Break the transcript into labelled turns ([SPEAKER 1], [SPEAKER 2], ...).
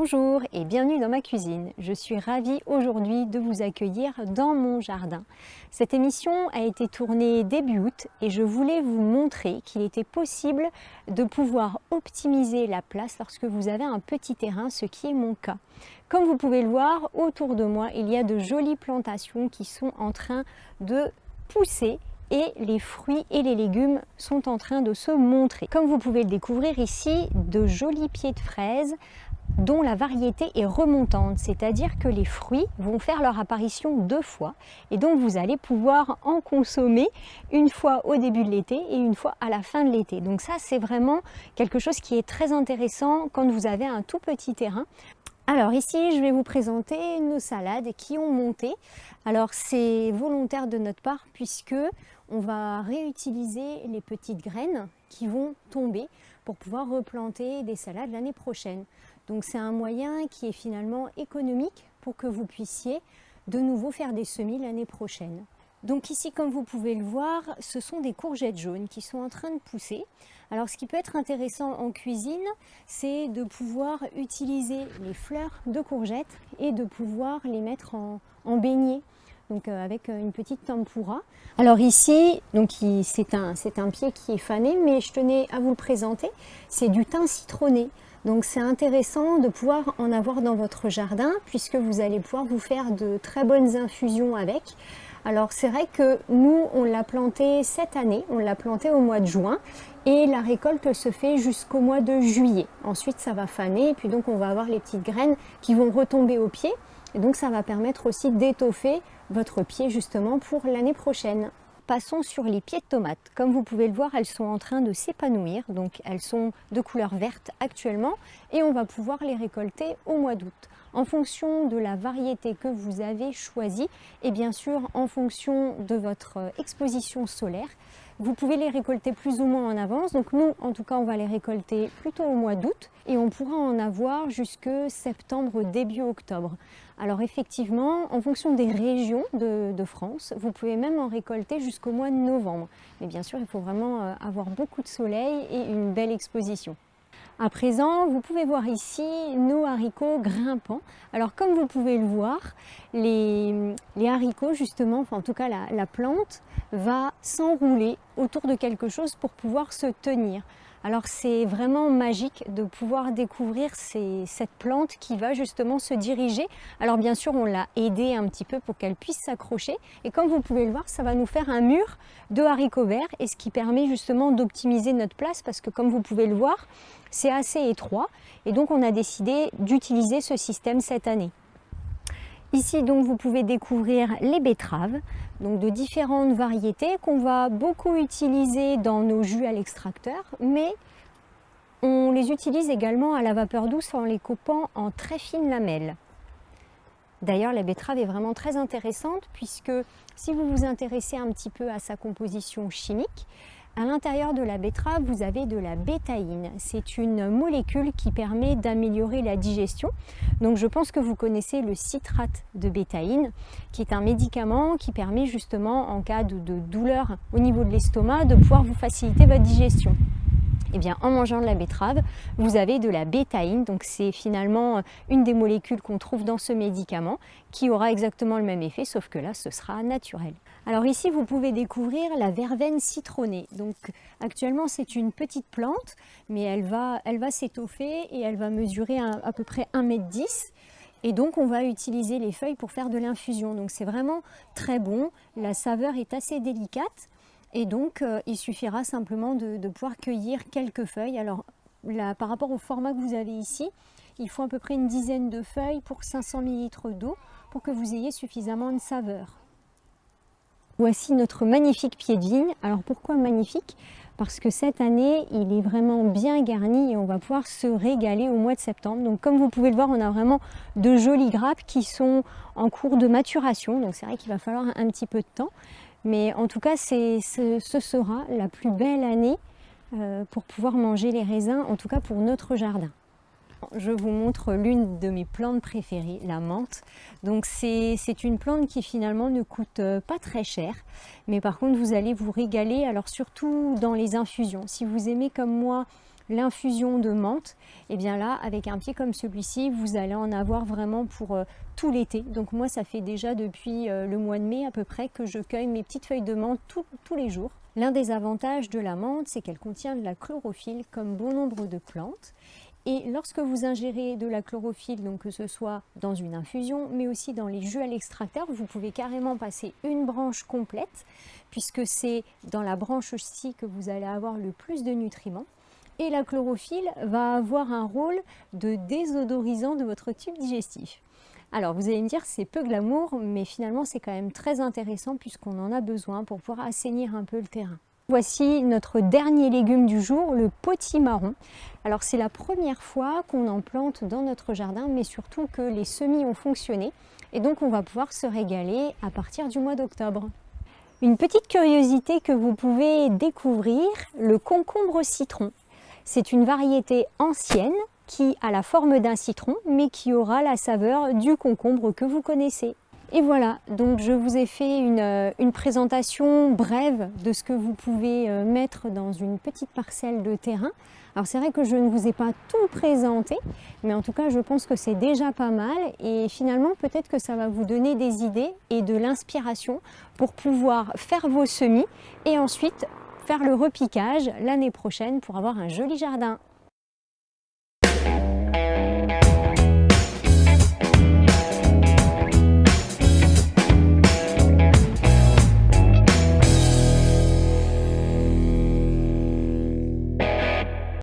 [SPEAKER 1] Bonjour et bienvenue dans ma cuisine. Je suis ravie aujourd'hui de vous accueillir dans mon jardin. Cette émission a été tournée début août et je voulais vous montrer qu'il était possible de pouvoir optimiser la place lorsque vous avez un petit terrain, ce qui est mon cas. Comme vous pouvez le voir, autour de moi, il y a de jolies plantations qui sont en train de pousser et les fruits et les légumes sont en train de se montrer. Comme vous pouvez le découvrir ici, de jolis pieds de fraises dont la variété est remontante, c'est-à-dire que les fruits vont faire leur apparition 2 fois et donc vous allez pouvoir en consommer une fois au début de l'été et une fois à la fin de l'été. Donc ça, c'est vraiment quelque chose qui est très intéressant quand vous avez un tout petit terrain. Alors ici, je vais vous présenter nos salades qui ont monté. Alors c'est volontaire de notre part puisque on va réutiliser les petites graines qui vont tomber pour pouvoir replanter des salades l'année prochaine. Donc c'est un moyen qui est finalement économique pour que vous puissiez de nouveau faire des semis l'année prochaine. Donc ici, comme vous pouvez le voir, ce sont des courgettes jaunes qui sont en train de pousser. Alors ce qui peut être intéressant en cuisine, c'est de pouvoir utiliser les fleurs de courgettes et de pouvoir les mettre en beignet. Donc avec une petite tempura. Alors ici, c'est un pied qui est fané, mais je tenais à vous le présenter. C'est du thym citronné. Donc c'est intéressant de pouvoir en avoir dans votre jardin puisque vous allez pouvoir vous faire de très bonnes infusions avec. Alors c'est vrai que nous on l'a planté cette année, on l'a planté au mois de juin et la récolte se fait jusqu'au mois de juillet. Ensuite ça va faner et puis donc on va avoir les petites graines qui vont retomber au pied et donc ça va permettre aussi d'étoffer votre pied justement pour l'année prochaine. Passons sur les pieds de tomates. Comme vous pouvez le voir, elles sont en train de s'épanouir, donc elles sont de couleur verte actuellement et on va pouvoir les récolter au mois d'août. En fonction de la variété que vous avez choisie et bien sûr en fonction de votre exposition solaire, vous pouvez les récolter plus ou moins en avance. Donc nous, en tout cas, on va les récolter plutôt au mois d'août et on pourra en avoir jusque septembre, début octobre. Alors effectivement, en fonction des régions de France, vous pouvez même en récolter jusqu'au mois de novembre. Mais bien sûr, il faut vraiment avoir beaucoup de soleil et une belle exposition. À présent, vous pouvez voir ici nos haricots grimpants. Alors comme vous pouvez le voir, les haricots justement, enfin en tout cas la plante va s'enrouler autour de quelque chose pour pouvoir se tenir. Alors c'est vraiment magique de pouvoir découvrir cette plante qui va justement se diriger. Alors bien sûr on l'a aidée un petit peu pour qu'elle puisse s'accrocher et comme vous pouvez le voir, ça va nous faire un mur de haricots verts et ce qui permet justement d'optimiser notre place parce que comme vous pouvez le voir, c'est assez étroit et donc on a décidé d'utiliser ce système cette année. Ici donc vous pouvez découvrir les betteraves, donc de différentes variétés qu'on va beaucoup utiliser dans nos jus à l'extracteur, mais on les utilise également à la vapeur douce en les coupant en très fines lamelles. D'ailleurs la betterave est vraiment très intéressante puisque si vous vous intéressez un petit peu à sa composition chimique, à l'intérieur de la betterave, vous avez de la bétaïne. C'est une molécule qui permet d'améliorer la digestion. Donc je pense que vous connaissez le citrate de bétaïne, qui est un médicament qui permet justement, en cas de douleur au niveau de l'estomac, de pouvoir vous faciliter votre digestion. Eh bien, en mangeant de la betterave, vous avez de la bétaïne, donc c'est finalement une des molécules qu'on trouve dans ce médicament qui aura exactement le même effet, sauf que là, ce sera naturel. Alors ici, vous pouvez découvrir la verveine citronnée. Donc actuellement, c'est une petite plante, mais elle va s'étoffer et elle va mesurer à peu près 1,10 m. Et donc, on va utiliser les feuilles pour faire de l'infusion. Donc c'est vraiment très bon, la saveur est assez délicate. Et donc, il suffira simplement de pouvoir cueillir quelques feuilles. Alors, là, par rapport au format que vous avez ici, il faut à peu près une dizaine de feuilles pour 500 ml d'eau pour que vous ayez suffisamment de saveur. Voici notre magnifique pied de vigne. Alors, pourquoi magnifique? Parce que cette année, il est vraiment bien garni et on va pouvoir se régaler au mois de septembre. Donc, comme vous pouvez le voir, on a vraiment de jolies grappes qui sont en cours de maturation. Donc, c'est vrai qu'il va falloir un petit peu de temps. Mais en tout cas, ce sera la plus belle année pour pouvoir manger les raisins, en tout cas pour notre jardin. Je vous montre l'une de mes plantes préférées, la menthe. Donc c'est une plante qui finalement ne coûte pas très cher, mais par contre vous allez vous régaler, alors surtout dans les infusions. Si vous aimez comme moi l'infusion de menthe, et bien là, avec un pied comme celui-ci, vous allez en avoir vraiment pour tout l'été. Donc moi, ça fait déjà depuis le mois de mai à peu près que je cueille mes petites feuilles de menthe tous les jours. L'un des avantages de la menthe, c'est qu'elle contient de la chlorophylle comme bon nombre de plantes. Et lorsque vous ingérez de la chlorophylle, donc que ce soit dans une infusion, mais aussi dans les jus à l'extracteur, vous pouvez carrément passer une branche complète, puisque c'est dans la branche aussi que vous allez avoir le plus de nutriments. Et la chlorophylle va avoir un rôle de désodorisant de votre tube digestif. Alors vous allez me dire c'est peu glamour, mais finalement c'est quand même très intéressant puisqu'on en a besoin pour pouvoir assainir un peu le terrain. Voici notre dernier légume du jour, le potimarron. Alors c'est la première fois qu'on en plante dans notre jardin, mais surtout que les semis ont fonctionné. Et donc on va pouvoir se régaler à partir du mois d'octobre. Une petite curiosité que vous pouvez découvrir, le concombre citron. C'est une variété ancienne qui a la forme d'un citron, mais qui aura la saveur du concombre que vous connaissez. Et voilà, donc je vous ai fait une présentation brève de ce que vous pouvez mettre dans une petite parcelle de terrain. Alors c'est vrai que je ne vous ai pas tout présenté, mais en tout cas je pense que c'est déjà pas mal et finalement peut-être que ça va vous donner des idées et de l'inspiration pour pouvoir faire vos semis et ensuite faire le repiquage l'année prochaine pour avoir un joli jardin.